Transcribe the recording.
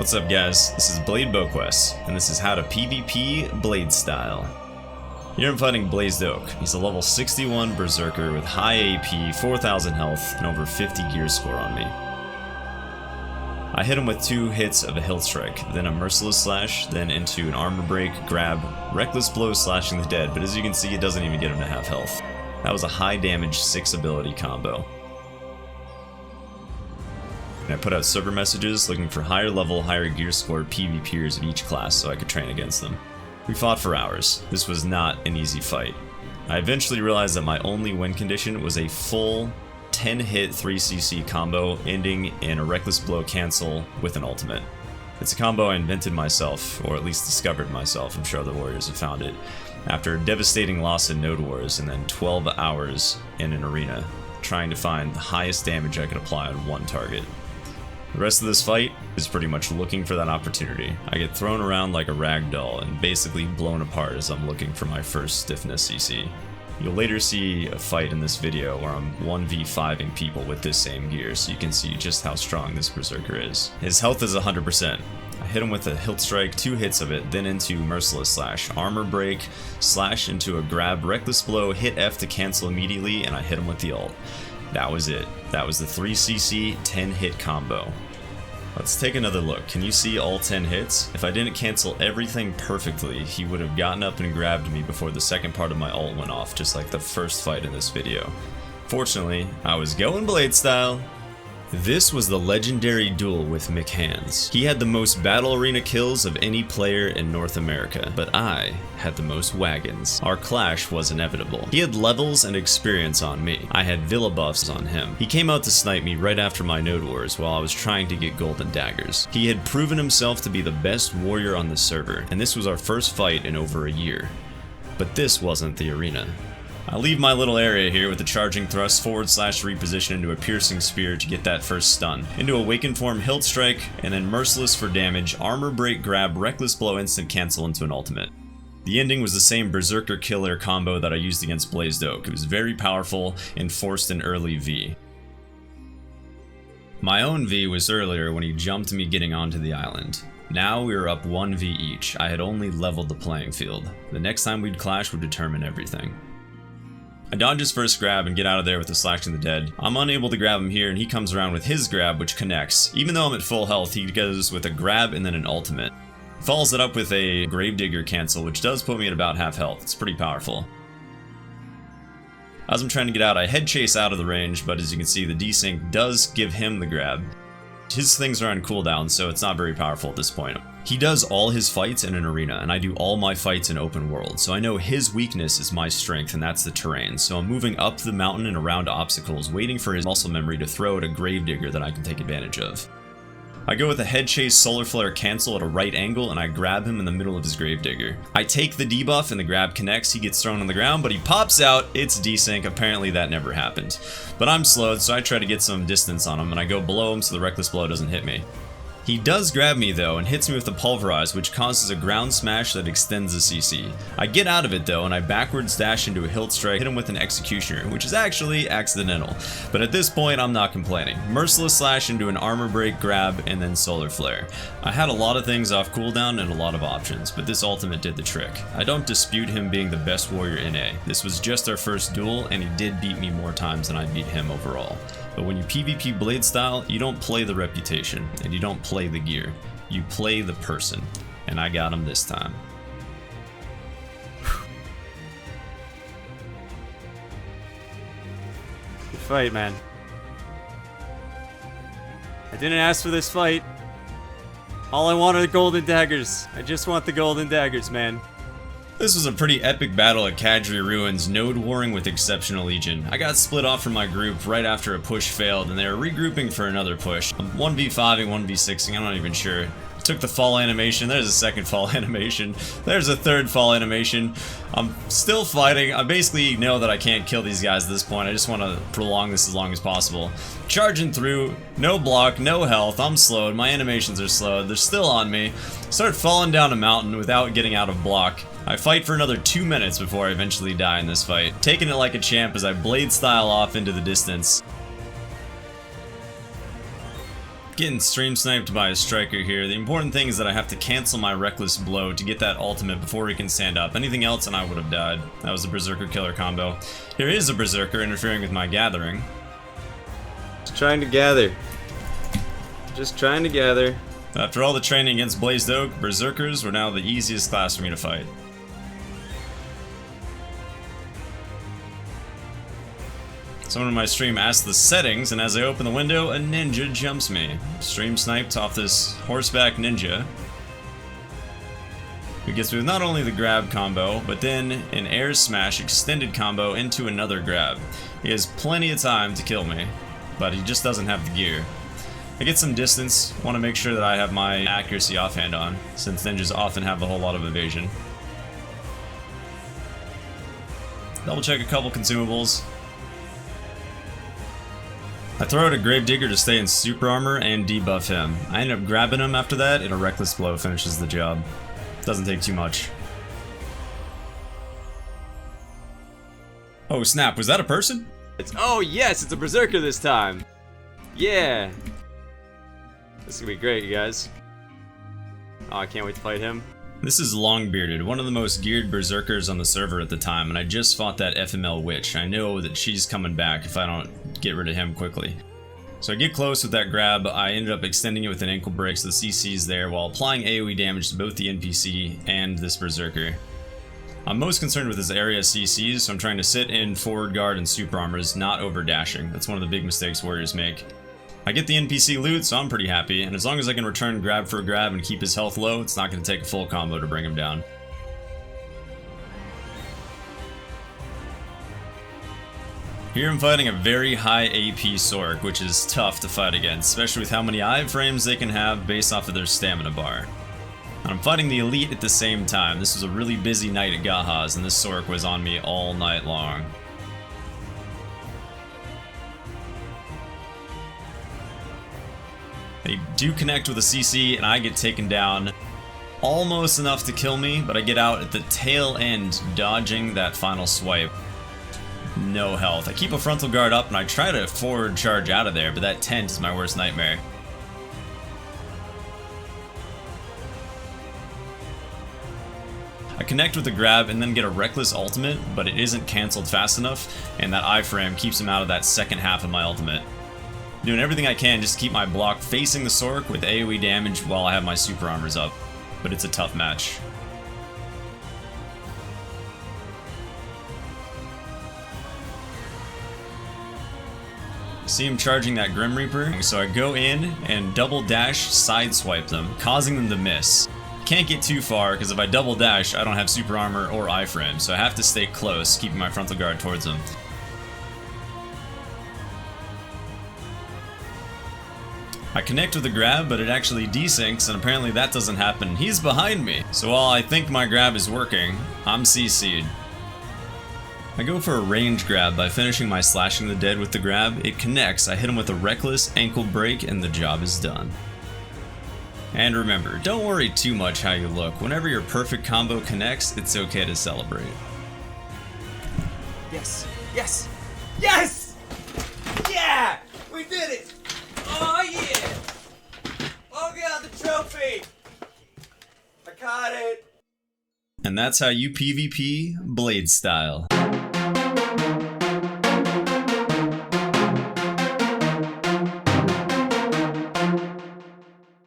What's up guys, this is BladeBoques, and this is how to PvP Blade style. Here I'm fighting BladeBoques. He's a level 61 Berserker with high AP, 4000 health, and over 50 gear score on me. I hit him with 2 hits of a hilt strike, then a merciless slash, then into an armor break, grab, reckless blow slashing the dead, but as you can see it doesn't even get him to half health. That was a high damage 6 ability combo. And I put out server messages looking for higher level, higher gear score PvPers of each class so I could train against them. We fought for hours. This was not an easy fight. I eventually realized that my only win condition was a full 10 hit 3cc combo ending in a reckless blow cancel with an ultimate. It's a combo I invented myself, or at least discovered myself. I'm sure other warriors have found it. After a devastating loss in Node Wars and then 12 hours in an arena, trying to find the highest damage I could apply on one target. The rest of this fight is pretty much looking for that opportunity. I get thrown around like a rag doll and basically blown apart as I'm looking for my first stiffness CC. You'll later see a fight in this video where I'm 1v5ing people with this same gear, so you can see just how strong this Berserker is. His health is 100%. I hit him with a hilt strike, 2 hits of it, then into merciless slash, armor break, slash into a grab, reckless blow, hit F to cancel immediately, and I hit him with the ult. That was it. That was the 3cc 10 hit combo. Let's take another look. Can you see all 10 hits? If I didn't cancel everything perfectly, he would have gotten up and grabbed me before the second part of my ult went off, just like the first fight in this video. Fortunately, I was going blade style. This was the legendary duel with Muskans. He had the most battle arena kills of any player in North America, but I had the most wagons. Our clash was inevitable. He had levels and experience on me. I had villa buffs on him. He came out to snipe me right after my Node Wars while I was trying to get golden daggers. He had proven himself to be the best warrior on the server, and this was our first fight in over a year. But this wasn't the arena. I leave my little area here with a charging thrust forward slash reposition into a piercing spear to get that first stun, into awakened form hilt strike, and then merciless for damage, armor break grab, reckless blow instant cancel into an ultimate. The ending was the same Berserker killer combo that I used against BladeBoques. It was very powerful and forced an early V. My own V was earlier when he jumped me getting onto the island. Now we were up 1v each. I had only leveled the playing field. The next time we'd clash would determine everything. I dodge his first grab and get out of there with a slash to the dead. I'm unable to grab him here and he comes around with his grab which connects. Even though I'm at full health, he goes with a grab and then an ultimate. Follows it up with a Gravedigger cancel which does put me at about half health. It's pretty powerful. As I'm trying to get out, I head chase out of the range, but as you can see the desync does give him the grab. His things are on cooldown, so it's not very powerful at this point. He does all his fights in an arena, and I do all my fights in open world, so I know his weakness is my strength, and that's the terrain. So I'm moving up the mountain and around obstacles, waiting for his muscle memory to throw at a Gravedigger that I can take advantage of. I go with a head chase solar flare cancel at a right angle, and I grab him in the middle of his Gravedigger. I take the debuff and the grab connects, he gets thrown on the ground, but he pops out, it's desync, apparently that never happened. But I'm slowed, so I try to get some distance on him, and I go below him so the reckless blow doesn't hit me. He does grab me though and hits me with the pulverize, which causes a ground smash that extends the CC. I get out of it though and I backwards dash into a hilt strike, hit him with an executioner, which is actually accidental. But at this point I'm not complaining. Merciless slash into an armor break grab and then solar flare. I had a lot of things off cooldown and a lot of options, but this ultimate did the trick. I don't dispute him being the best warrior in A. This was just our first duel and he did beat me more times than I beat him overall. But when you PvP blade style, you don't play the reputation, and you don't play the gear. You play the person. And I got him this time. Good fight, man. I didn't ask for this fight. All I want are the golden daggers. I just want the golden daggers, man. This was a pretty epic battle at Kadri Ruins, node warring with Exceptional Legion. I got split off from my group right after a push failed, and they were regrouping for another push. I'm 1v5ing, 1v6ing, I'm not even sure. Took the fall animation, there's a second fall animation, there's a third fall animation. I'm still fighting, I basically know that I can't kill these guys at this point, I just want to prolong this as long as possible. Charging through, no block, no health, I'm slowed, my animations are slowed, they're still on me. Start falling down a mountain without getting out of block. I fight for another 2 minutes before I eventually die in this fight, taking it like a champ as I blade style off into the distance. Getting stream sniped by a striker here. The important thing is that I have to cancel my reckless blow to get that ultimate before he can stand up. Anything else and I would have died. That was a Berserker killer combo. Here is a Berserker interfering with my gathering. Just trying to gather. Just trying to gather. After all the training against BladeBoques, Berserkers were now the easiest class for me to fight. Someone in my stream asked the settings, and as I open the window, a ninja jumps me. Stream sniped off this horseback ninja, who gets me with not only the grab combo, but then an air smash extended combo into another grab. He has plenty of time to kill me, but he just doesn't have the gear. I get some distance, want to make sure that I have my accuracy offhand on, since ninjas often have a whole lot of evasion. Double check a couple consumables. I throw out a Gravedigger to stay in super armor and debuff him. I end up grabbing him after that, and a reckless blow finishes the job. Doesn't take too much. Oh snap, was that a person? Oh yes, it's a Berserker this time! Yeah! This is gonna be great, you guys. Oh, I can't wait to fight him. This is Longbearded, one of the most geared Berserkers on the server at the time, and I just fought that FML witch. I know that she's coming back if I don't get rid of him quickly. So I get close with that grab. I ended up extending it with an ankle break so the CC's there while applying AoE damage to both the NPC and this Berserker. I'm most concerned with his area CCs, so I'm trying to sit in forward guard and super armors, not over dashing. That's one of the big mistakes warriors make. I get the NPC loot, so I'm pretty happy, and as long as I can return grab for a grab and keep his health low, it's not going to take a full combo to bring him down. Here I'm fighting a very high AP Sorc, which is tough to fight against, especially with how many iframes they can have based off of their stamina bar. And I'm fighting the elite at the same time. This was a really busy night at Gaha's, and this Sorc was on me all night long. They do connect with a CC, and I get taken down almost enough to kill me, but I get out at the tail end, dodging that final swipe. No health. I keep a frontal guard up, and I try to forward charge out of there, but that tent is my worst nightmare. I connect with the grab and then get a reckless ultimate, but it isn't cancelled fast enough, and that iframe keeps him out of that second half of my ultimate. Doing everything I can just to keep my block facing the Sorc with AoE damage while I have my super armors up, but it's a tough match. See him charging that Grim Reaper, so I go in and double dash sideswipe them, causing them to miss. Can't get too far because if I double dash, I don't have super armor or iframe, so I have to stay close, keeping my frontal guard towards them. I connect with the grab, but it actually desyncs, and apparently that doesn't happen. He's behind me, so while I think my grab is working, I'm CC'd. I go for a range grab by finishing my slashing the dead with the grab. It connects, I hit him with a reckless ankle break, and the job is done. And remember, don't worry too much how you look. Whenever your perfect combo connects, it's okay to celebrate. Yes! Yes! Yes! Yeah! We did it! Oh yeah! Oh god, the trophy! I caught it! And that's how you PvP Blade style.